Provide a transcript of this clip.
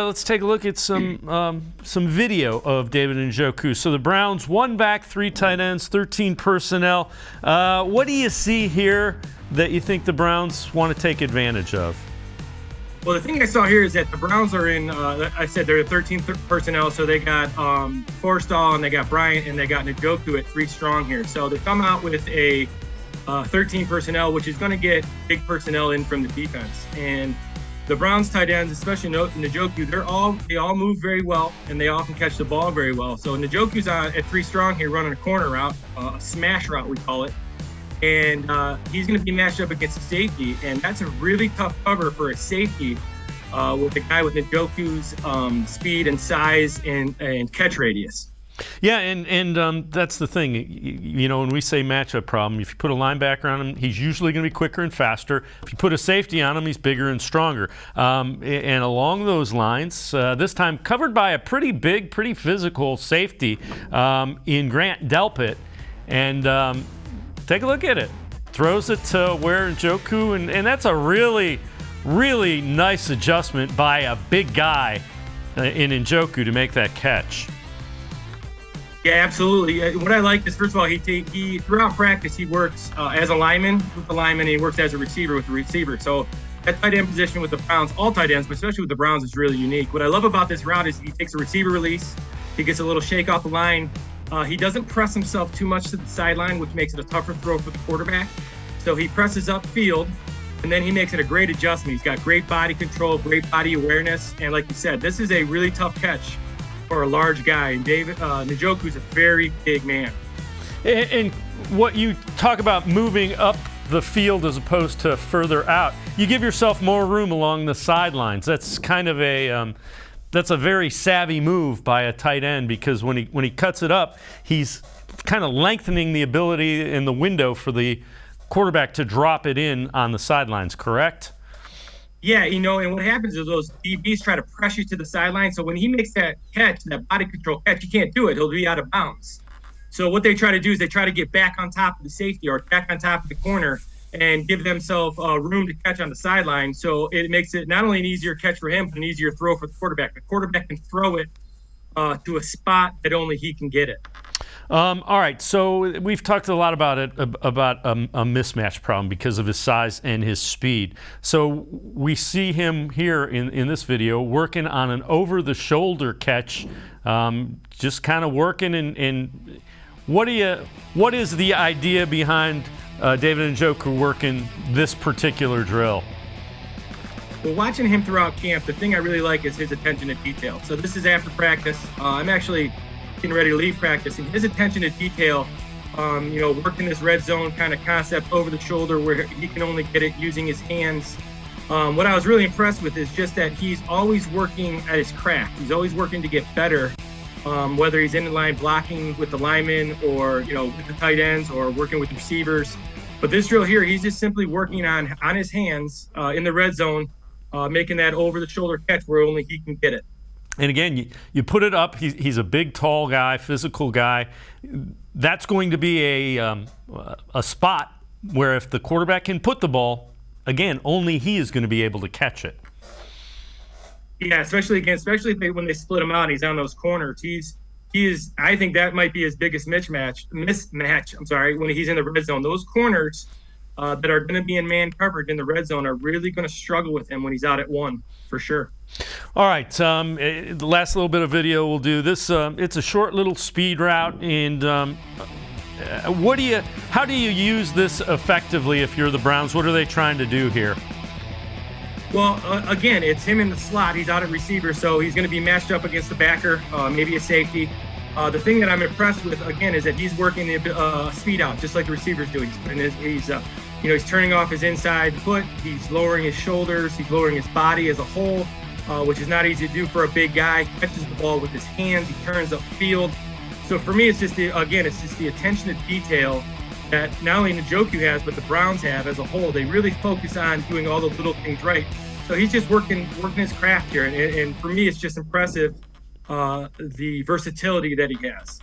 Let's take a look at some video of David Njoku. So the Browns, 1 back, 3 tight ends, 13 personnel. What do you see here that you think the Browns want to take advantage of? Well, the thing I saw here is that the Browns are in, I said they're 13 personnel, so they got Forstall and they got Bryant and they got Njoku at 3 strong here. So they come out with a 13 personnel, which is going to get big personnel in from the defense. And the Browns tight ends, especially Njoku, they all move very well and they all can catch the ball very well. So Njoku's at 3 strong here running a corner route, a smash route we call it. And he's going to be matched up against a safety, and that's a really tough cover for a safety with a guy with Njoku's speed and size and catch radius. Yeah, and that's the thing. You know, when we say matchup problem, if you put a linebacker on him, he's usually going to be quicker and faster. If you put a safety on him, he's bigger and stronger. And along those lines, this time covered by a pretty big, pretty physical safety in Grant Delpit. And take a look at it. Throws it to where Njoku, and that's a really, really nice adjustment by a big guy in Njoku to make that catch. Yeah, absolutely. What I like is, first of all, he throughout practice, he works as a lineman with the lineman, and he works as a receiver with the receiver. So that tight end position with the Browns, all tight ends, but especially with the Browns, is really unique. What I love about this route is he takes a receiver release, he gets a little shake off the line. He doesn't press himself too much to the sideline, which makes it a tougher throw for the quarterback. So he presses upfield, and then he makes it a great adjustment. He's got great body control, great body awareness, and like you said, this is a really tough catch for a large guy. And David Njoku's a very big man. And what you talk about moving up the field as opposed to further out, you give yourself more room along the sidelines. That's kind of that's a very savvy move by a tight end, because when he cuts it up, he's kind of lengthening the ability in the window for the quarterback to drop it in on the sidelines, correct? Yeah, you know, and what happens is those DBs try to press you to the sideline. So when he makes that catch, that body control catch, you can't do it. He'll be out of bounds. So what they try to do is they try to get back on top of the safety or back on top of the corner and give themselves room to catch on the sideline. So it makes it not only an easier catch for him, but an easier throw for the quarterback. The quarterback can throw it to a spot that only he can get it. All right, so we've talked a lot about a mismatch problem because of his size and his speed. So we see him here in this video working on an over-the-shoulder catch, just kind of working. And what is the idea behind David Njoku working this particular drill? Well, watching him throughout camp, the thing I really like is his attention to detail. So this is after practice. I'm actually getting ready to leave practice, and his attention to detail, working this red zone kind of concept over the shoulder where he can only get it using his hands. What I was really impressed with is just that he's always working at his craft. He's always working to get better, whether he's in the line blocking with the linemen or, with the tight ends or working with receivers. But this drill here, he's just simply working on his hands in the red zone, making that over-the-shoulder catch where only he can get it. And again, you put it up. He's a big, tall guy, physical guy. That's going to be a spot where if the quarterback can put the ball, again, only he is going to be able to catch it. Yeah, especially when they split him out and he's on those corners. I think that might be his biggest mismatch. When he's in the red zone, those corners that are going to be in man coverage in the red zone are really going to struggle with him when he's out at 1, for sure. All right, the last little bit of video we'll do this. It's a short little speed route, and how do you use this effectively if you're the Browns? What are they trying to do here? Well, again, it's him in the slot. He's out at receiver, so he's going to be matched up against the backer, maybe a safety. The thing that I'm impressed with, again, is that he's working the speed out, just like the receivers do. He's turning off his inside foot. He's lowering his shoulders. He's lowering his body as a whole, which is not easy to do for a big guy. He catches the ball with his hands. He turns upfield. So for me, it's just the attention to detail that not only Njoku has, but the Browns have as a whole. They really focus on doing all the little things right. So he's just working his craft here. And for me, it's just impressive, the versatility that he has.